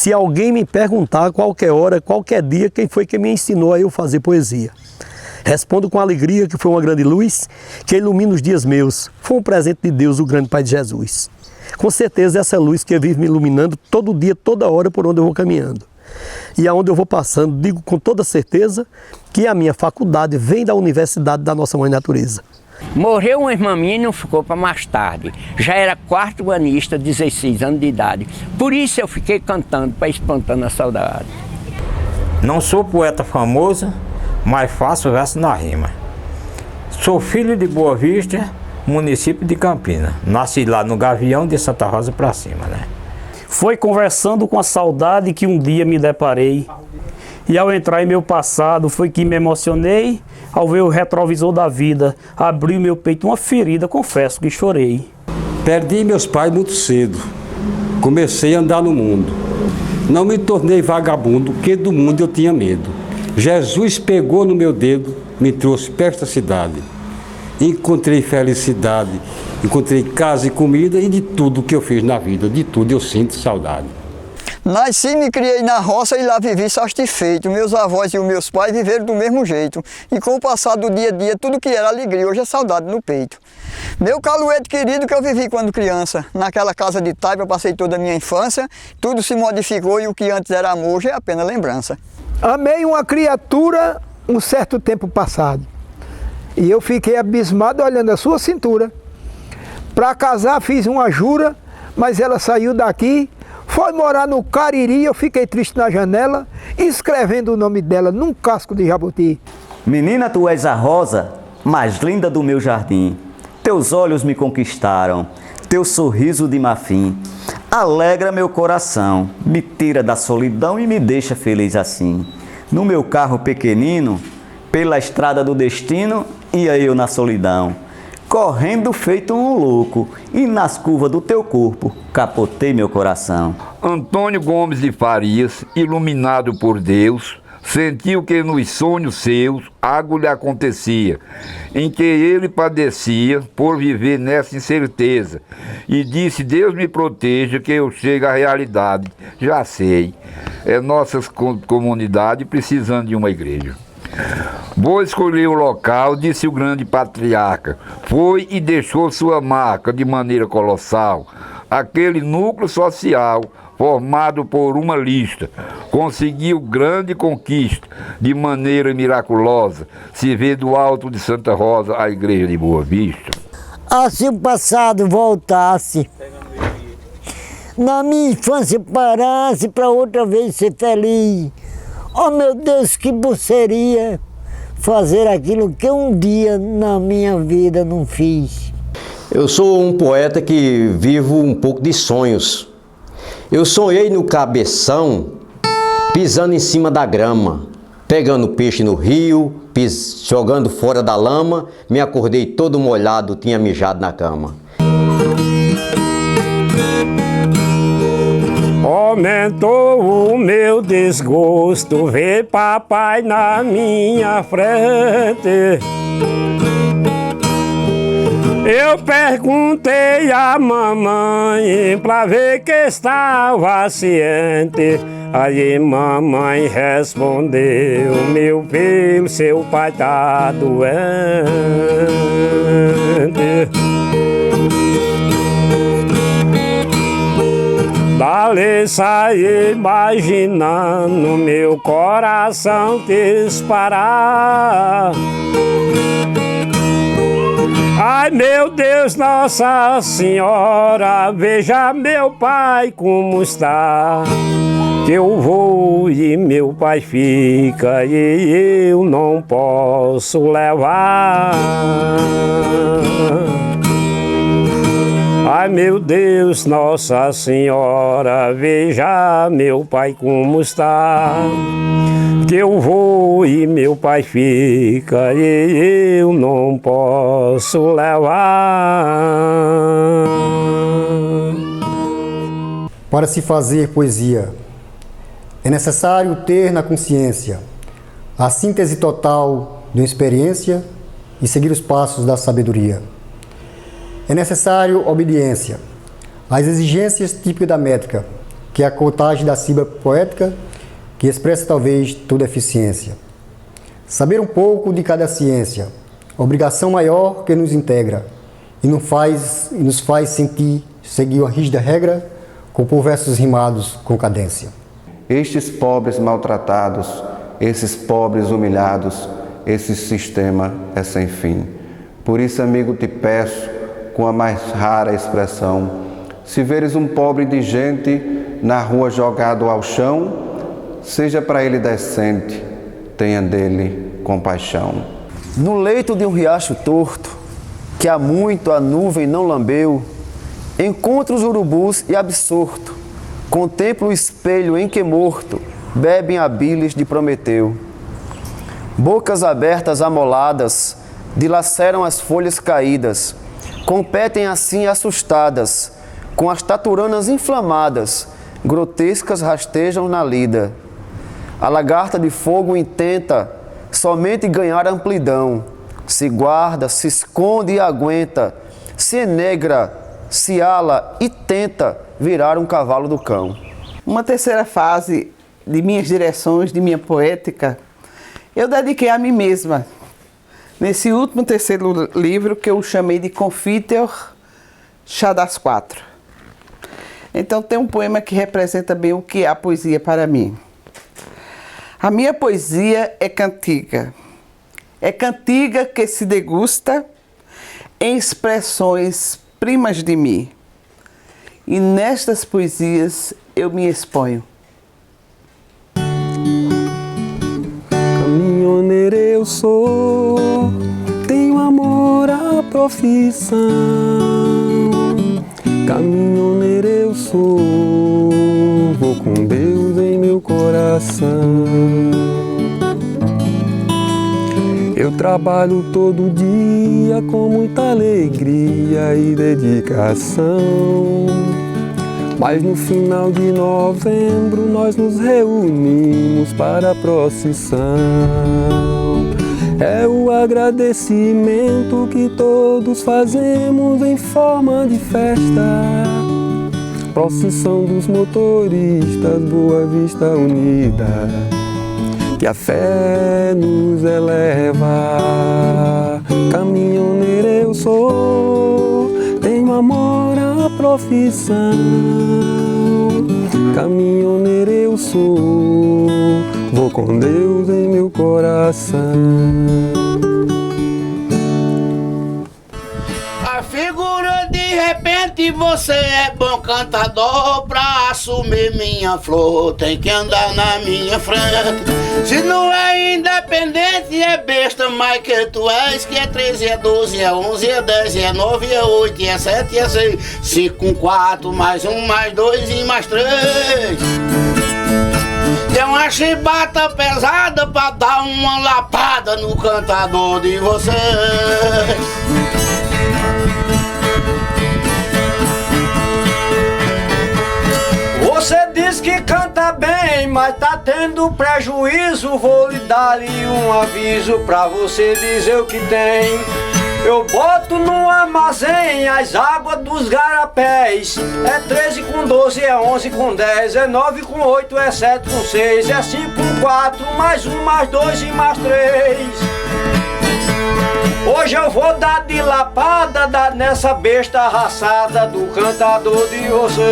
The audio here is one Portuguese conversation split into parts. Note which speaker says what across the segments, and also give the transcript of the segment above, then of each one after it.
Speaker 1: se alguém me perguntar a qualquer hora, qualquer dia, quem foi que me ensinou a eu fazer poesia. Respondo com alegria que foi uma grande luz que ilumina os dias meus. Foi um presente de Deus, o grande Pai de Jesus. Com certeza essa luz que vive me iluminando todo dia, toda hora por onde eu vou caminhando. E aonde eu vou passando, digo com toda certeza que a minha faculdade vem da Universidade da Nossa Mãe Natureza.
Speaker 2: Morreu uma irmã minha e não ficou para mais tarde. Já era quarto anista, 16 anos de idade. Por isso eu fiquei cantando, para espantando a saudade.
Speaker 3: Não sou poeta famoso, mas faço verso na rima. Sou filho de Boa Vista, município de Campinas. Nasci lá no Gavião, de Santa Rosa para cima, né?
Speaker 4: Foi conversando com a saudade que um dia me deparei. E ao entrar em meu passado foi que me emocionei. Ao ver o retrovisor da vida, abriu meu peito uma ferida, confesso que chorei.
Speaker 5: Perdi meus pais muito cedo. Comecei a andar no mundo. Não me tornei vagabundo, porque do mundo eu tinha medo. Jesus pegou no meu dedo, me trouxe para esta cidade. Encontrei felicidade, encontrei casa e comida e de tudo que eu fiz na vida, de tudo eu sinto saudade.
Speaker 6: Nasci, me criei na roça e lá vivi satisfeito. Meus avós e os meus pais viveram do mesmo jeito. E com o passar do dia a dia, tudo que era alegria, hoje é saudade no peito. Meu caluete querido que eu vivi quando criança. Naquela casa de taipa eu passei toda a minha infância. Tudo se modificou e o que antes era amor hoje é apenas lembrança.
Speaker 7: Amei uma criatura um certo tempo passado. E eu fiquei abismado olhando a sua cintura. Para casar fiz uma jura, mas ela saiu daqui. Foi morar no Cariri, eu fiquei triste na janela, escrevendo o nome dela num casco de jabuti.
Speaker 8: Menina, tu és a rosa mais linda do meu jardim. Teus olhos me conquistaram, teu sorriso de marfim. Alegra meu coração, me tira da solidão e me deixa feliz assim. No meu carro pequenino, pela estrada do destino, ia eu na solidão. Correndo feito um louco, e nas curvas do teu corpo, capotei meu coração.
Speaker 9: Antônio Gomes de Farias, iluminado por Deus, sentiu que nos sonhos seus algo lhe acontecia, em que ele padecia por viver nessa incerteza, e disse: Deus me proteja que eu chegue à realidade. Já sei, é nossa comunidade precisando de uma igreja. Vou escolher o local, disse o grande patriarca. Foi e deixou sua marca de maneira colossal. Aquele núcleo social, formado por uma lista, conseguiu grande conquista de maneira miraculosa. Se vê do alto de Santa Rosa a igreja de Boa Vista.
Speaker 10: Ah, se o passado voltasse, na minha infância parasse para outra vez ser feliz. Oh meu Deus, que bom seria fazer aquilo que um dia na minha vida não fiz.
Speaker 11: Eu sou um poeta que vivo um pouco de sonhos. Eu sonhei no cabeção, pisando em cima da grama, pegando peixe no rio, jogando fora da lama, me acordei todo molhado, tinha mijado na cama.
Speaker 4: Aumentou o meu desgosto ver papai na minha frente. Eu perguntei à mamãe pra ver que estava ciente. Aí mamãe respondeu: meu filho, seu pai tá doente. Dali saí imaginando meu coração disparar. Ai meu Deus, Nossa Senhora, veja meu pai como está. Que eu vou e meu pai fica e eu não posso levar. Ai meu Deus, Nossa Senhora, veja meu pai como está. Que eu vou e meu pai fica e eu não posso levar.
Speaker 12: Para se fazer poesia, é necessário ter na consciência a síntese total de uma experiência e seguir os passos da sabedoria. É necessário obediência às exigências típicas da métrica, que é a contagem da sílaba poética, que expressa talvez toda eficiência. Saber um pouco de cada ciência, obrigação maior que nos integra, e nos faz seguir uma rígida regra, compor versos rimados com cadência.
Speaker 13: Estes pobres maltratados, esses pobres humilhados, esse sistema é sem fim. Por isso, amigo, te peço, com a mais rara expressão, se veres um pobre indigente na rua jogado ao chão, seja para ele decente, tenha dele compaixão.
Speaker 14: No leito de um riacho torto, que há muito a nuvem não lambeu, encontro os urubus e absorto, contemplo o espelho em que morto bebem a bilis de Prometeu. Bocas abertas amoladas dilaceram as folhas caídas, competem assim assustadas, com as taturanas inflamadas, grotescas rastejam na lida. A lagarta de fogo intenta somente ganhar amplidão, se guarda, se esconde e aguenta, se enegra, se ala e tenta virar um cavalo do cão.
Speaker 15: Uma terceira fase de minhas direções, de minha poética, eu dediquei a mim mesma, nesse último terceiro livro que eu chamei de Confiteor Chá das Quatro. Então tem um poema que representa bem o que é a poesia para mim. A minha poesia é cantiga. É cantiga que se degusta em expressões primas de mim. E nestas poesias eu me exponho.
Speaker 16: Caminhoneiro eu sou, tenho amor à profissão. Caminhoneiro eu sou, vou com Deus em meu coração. Eu trabalho todo dia com muita alegria e dedicação. Mas no final de novembro nós nos reunimos para a procissão. É o agradecimento que todos fazemos em forma de festa. Procissão dos motoristas, Boa Vista Unida, que a fé nos eleva. Caminhoneiro eu sou, tenho amor à profissão. Caminhoneiro eu sou, vou com Deus em meu coração.
Speaker 17: A figura de repente você é bom cantador. Pra assumir minha flor tem que andar na minha frente. Se não é independente é besta, mas que tu és. Que é 13, é 12, é 11, é 10, é 9, é 8, é 7, é 6 5 com 4, mais 1, mais 2 e mais 3. Tem uma chibata pesada pra dar uma lapada no cantador de vocês.
Speaker 18: Você diz que canta bem, mas tá tendo prejuízo. Vou lhe dar-lhe um aviso pra você dizer o que tem. Eu boto no armazém as águas dos garapés. É 13 com 12, é 11 com 10, é 9 com 8, é 7 com 6, é 5 com 4, mais 1, mais 2 e mais 3. Hoje eu vou dar de lapada nessa besta arraçada do cantador de vocês.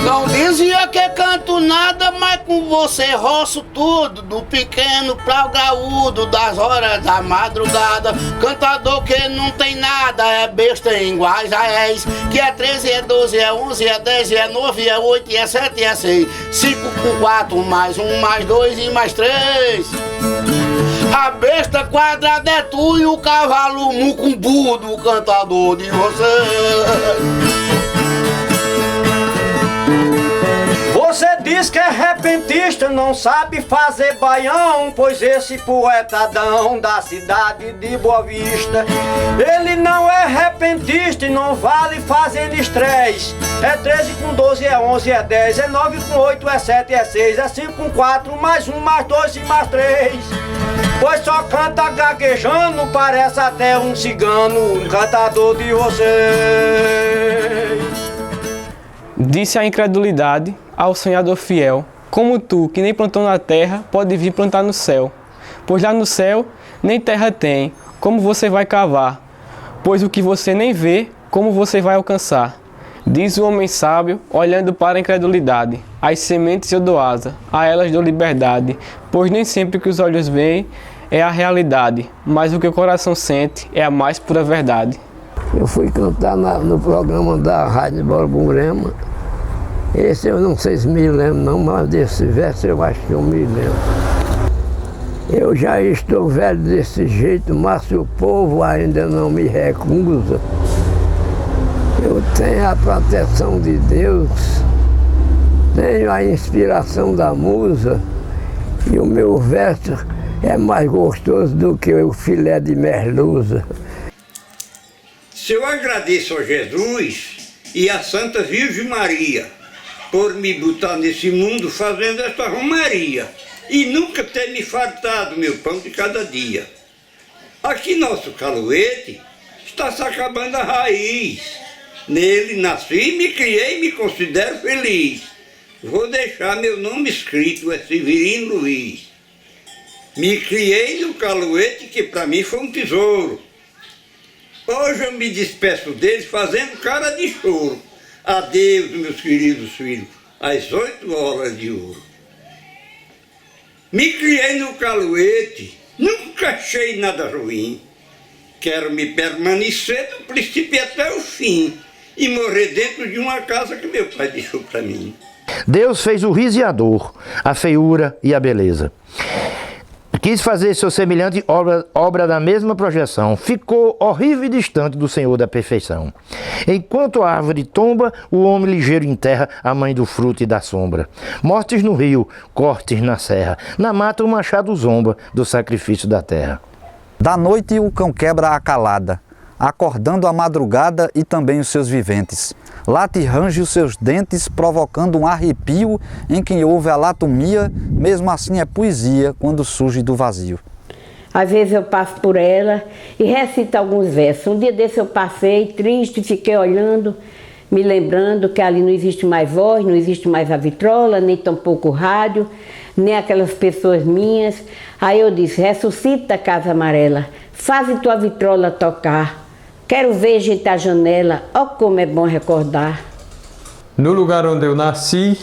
Speaker 17: Não dizia que canto nada, mas com você roço tudo, do pequeno pra o graúdo, das horas da madrugada. Cantador que não tem nada, é besta em Guaisés, que é 13, é 12, é 11, é 10, é 9, é 8, é 7, é 6, 5 com 4, mais 1, mais 2 e mais 3. A besta quadrada é tu e o cavalo mucumbu do cantador de você.
Speaker 18: Você diz que é repentista, não sabe fazer baião, pois esse poetadão da cidade de Boa Vista, ele não é repentista e não vale fazendo estresse. É 13 com 12, é 11, é 10, é 9 com 8, é 7, é 6, é 5 com 4, mais 1, mais 2 e mais 3. pois só canta gaguejando, parece até um cigano, um cantador de você.
Speaker 16: Disse a incredulidade ao sonhador fiel: como tu, que nem plantou na terra, pode vir plantar no céu. Pois lá no céu nem terra tem, como você vai cavar? Pois o que você nem vê, como você vai alcançar? Diz o homem sábio, olhando para a incredulidade: as sementes eu dou asa, a elas dou liberdade, pois nem sempre o que os olhos veem é a realidade, mas o que o coração sente é a mais pura verdade.
Speaker 19: Eu fui cantar no programa da Rádio Borborema. Esse eu não sei se me lembro não, mas desse verso eu acho que eu me lembro. Eu já estou velho desse jeito, mas se o povo ainda não me recusa, eu tenho a proteção de Deus, tenho a inspiração da musa, e o meu verso é mais gostoso do que o filé de merluza.
Speaker 20: Se eu agradeço a Jesus e a Santa Virgem Maria por me botar nesse mundo fazendo esta romaria e nunca ter me fartado meu pão de cada dia. Aqui nosso Caluete está se acabando a raiz. Nele nasci, me criei e me considero feliz. Vou deixar meu nome escrito, é Severino Luiz. Me criei no Caluete, que para mim foi um tesouro. Hoje eu me despeço deles fazendo cara de choro. Adeus, meus queridos filhos, às 8 horas de ouro. Me criei no Caluete, nunca achei nada ruim. Quero me permanecer do princípio até o fim e morrer dentro de uma casa que meu pai deixou para mim.
Speaker 21: Deus fez o riso e a dor, a feiura e a beleza. Quis fazer seu semelhante obra da mesma projeção. Ficou horrível e distante do Senhor da perfeição. Enquanto a árvore tomba, o homem ligeiro enterra a mãe do fruto e da sombra. Mortes no rio, cortes na serra. Na mata o machado zomba do sacrifício da terra.
Speaker 22: Da noite o cão quebra a calada, acordando a madrugada e também os seus viventes. Late e range os seus dentes, provocando um arrepio em quem ouve a latomia, mesmo assim é poesia quando surge do vazio.
Speaker 23: Às vezes eu passo por ela e recito alguns versos. Um dia desse eu passei triste, fiquei olhando, me lembrando que ali não existe mais voz, não existe mais a vitrola, nem tampouco o rádio, nem aquelas pessoas minhas. Aí eu disse: ressuscita, Casa Amarela, faz tua vitrola tocar. Quero ver gente à janela, ó como é bom recordar.
Speaker 24: No lugar onde eu nasci,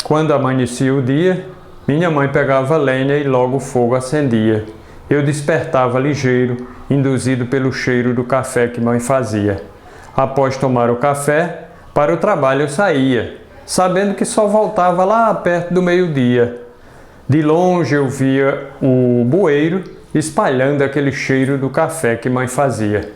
Speaker 24: quando amanhecia o dia, minha mãe pegava lenha e logo o fogo acendia. Eu despertava ligeiro, induzido pelo cheiro do café que mãe fazia. Após tomar o café, para o trabalho eu saía, sabendo que só voltava lá perto do meio-dia. De longe eu via o bueiro espalhando aquele cheiro do café que mãe fazia.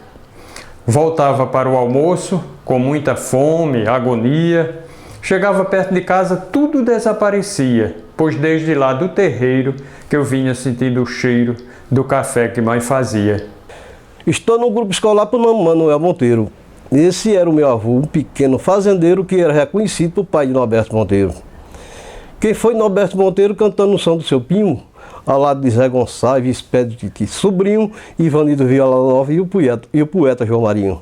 Speaker 24: Voltava para o almoço, com muita fome, agonia. Chegava perto de casa, tudo desaparecia, pois desde lá do terreiro que eu vinha sentindo o cheiro do café que mãe fazia.
Speaker 25: Estou no grupo escolar por nome Manuel Monteiro. Esse era o meu avô, um pequeno fazendeiro que era reconhecido por pai de Norberto Monteiro. Quem foi Norberto Monteiro cantando no som do seu Pinho, ao lado de Zé Gonçalves, Pedro Titi Sobrinho, Ivanildo Viola Nova e o poeta João Marinho.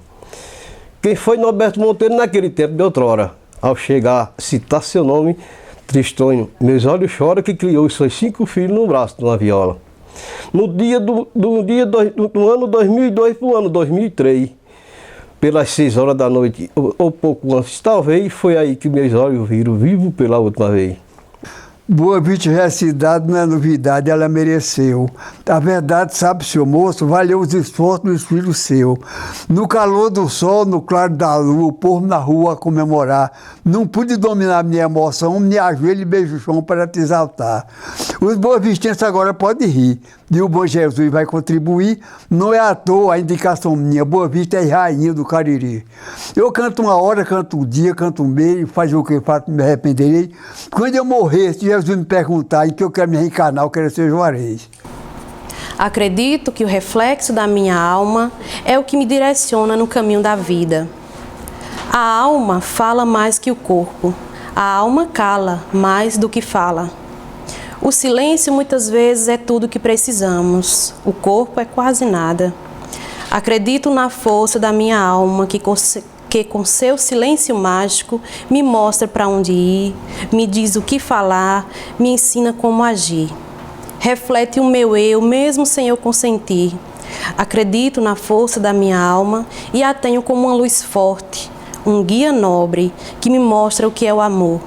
Speaker 25: Quem foi Norberto Monteiro naquele tempo de outrora? Ao chegar a citar seu nome, Tristonho, meus olhos choram, que criou os seus 5 filhos no braço de uma viola. No dia do ano 2002 para o ano 2003, pelas 6 horas da noite, ou pouco antes, talvez, foi aí que meus olhos viram vivo pela última vez.
Speaker 26: Boa Vista já é cidade, não é novidade, ela mereceu. A verdade, sabe, seu moço, valeu os esforços dos filhos seus. No calor do sol, no claro da lua, o povo na rua a comemorar. Não pude dominar minha emoção, me ajoelho e beijo o chão para te exaltar. Os boavistenses agora podem rir, e o bom Jesus vai contribuir. Não é à toa a indicação minha, Boa Vista é rainha do Cariri. Eu canto uma hora, canto um dia, canto um mês, faz o que eu faço, me arrependerei. Quando eu morrer, se Jesus me perguntar em que eu quero me reencarnar, eu quero ser Juarez.
Speaker 27: Acredito que o reflexo da minha alma é o que me direciona no caminho da vida. A alma fala mais que o corpo. A alma cala mais do que fala. O silêncio muitas vezes é tudo que precisamos, o corpo é quase nada. Acredito na força da minha alma que com seu silêncio mágico me mostra para onde ir, me diz o que falar, me ensina como agir. Reflete o meu eu, mesmo sem eu consentir. Acredito na força da minha alma e a tenho como uma luz forte, um guia nobre que me mostra o que é o amor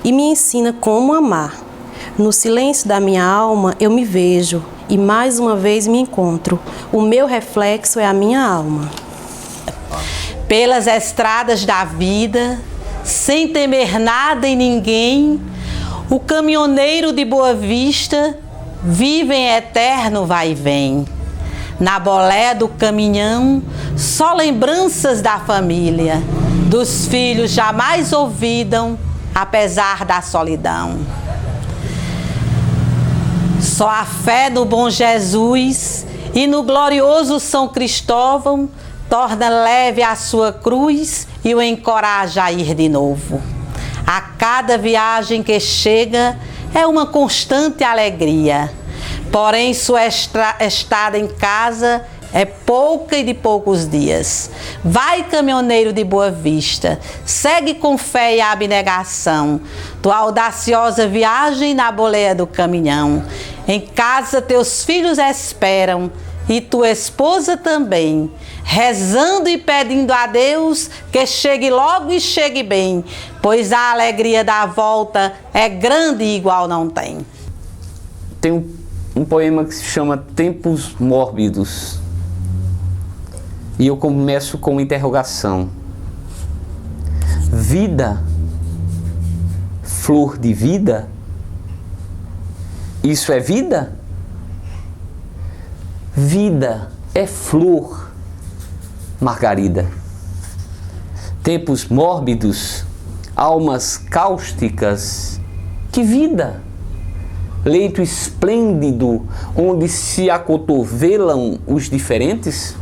Speaker 27: e me ensina como amar. No silêncio da minha alma eu me vejo e mais uma vez me encontro. O meu reflexo é a minha alma.
Speaker 1: Pelas estradas da vida, sem temer nada e ninguém, o caminhoneiro de Boa Vista vive em eterno vai e vem. Na boleia do caminhão, só lembranças da família, dos filhos jamais ouvidam, apesar da solidão. Só a fé no bom Jesus e no glorioso São Cristóvão torna leve a sua cruz e o encoraja a ir de novo. A cada viagem que chega é uma constante alegria, porém sua estada em casa é pouca e de poucos dias. Vai, caminhoneiro de Boa Vista, segue com fé e abnegação tua audaciosa viagem na boleia do caminhão. Em casa teus filhos esperam e tua esposa também, rezando e pedindo a Deus que chegue logo e chegue bem, pois a alegria da volta é grande e igual não tem.
Speaker 2: Tem um poema que se chama Tempos Mórbidos. E eu começo com uma interrogação. Vida, flor de vida, isso é vida? Vida é flor, Margarida. Tempos mórbidos, almas cáusticas, que vida? Leito esplêndido, onde se acotovelam os diferentes?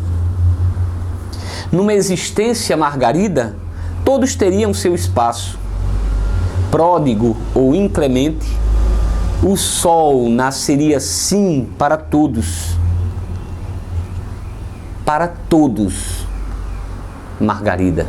Speaker 2: Numa existência, Margarida, todos teriam seu espaço. Pródigo ou inclemente, o sol nasceria sim para todos. Para todos, Margarida.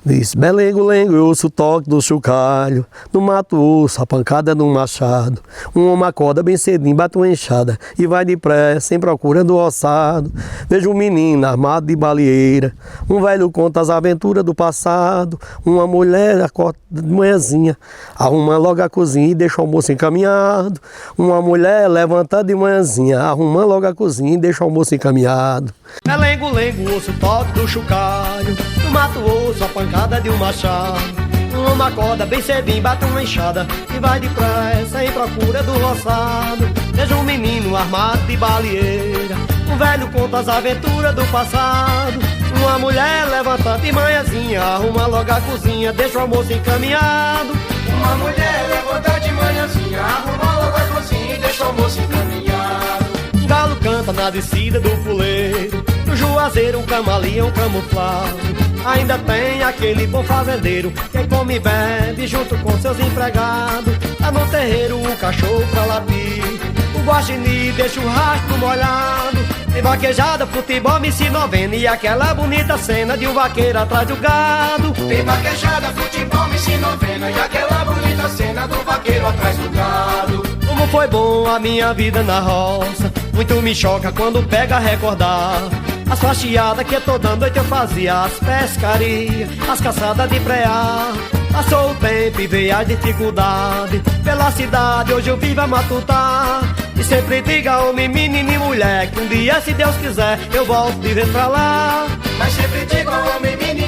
Speaker 3: Diz belengo-lengo, eu ouço o toque do chocalho, no mato ouço a pancada de um machado. Um homem acorda bem cedinho, bate uma enxada e vai depressa em procura do roçado. Vejo um menino armado de baleeira, um velho conta as aventuras do passado. Uma mulher acorda de manhãzinha, arruma logo a cozinha e deixa o almoço encaminhado. Uma mulher levanta de manhãzinha, arruma logo a cozinha e deixa o almoço encaminhado. Belengo-lengo, ouço o toque do chocalho, no mato ouço a pancada de um machado. Um homem acorda bem cedinho, bate uma enxada e vai depressa em procura do roçado. Veja um menino armado de baleeira, um velho conta as aventuras do passado. Uma mulher levanta de manhãzinha, arruma logo a cozinha, deixa o almoço encaminhado. Uma mulher levanta de manhãzinha, arruma logo a cozinha e deixa o almoço encaminhado. Um galo canta na descida do puleiro, no juazeiro um camaleão camuflado. Ainda tem aquele bom fazendeiro que come e bebe junto com seus empregados. Lá no terreiro o cachorro pra lapir, o guaxinim deixa o rastro molhado. Tem vaquejada, futebol, missa novena e aquela bonita cena de um vaqueiro atrás do gado.
Speaker 5: Tem vaquejada, futebol, missa novena e aquela bonita cena do vaqueiro atrás do gado.
Speaker 3: Como foi bom a minha vida na roça, muito me choca quando pega a recordar as faxiadas que toda noite eu fazia, as pescarias, as caçadas de preá. Passou o tempo e veio a dificuldade, pela cidade hoje eu vivo a matutar. E sempre diga homem, menino e mulher, que um dia, se Deus quiser, eu volto de vez pra lá.
Speaker 5: Mas sempre diga homem, menino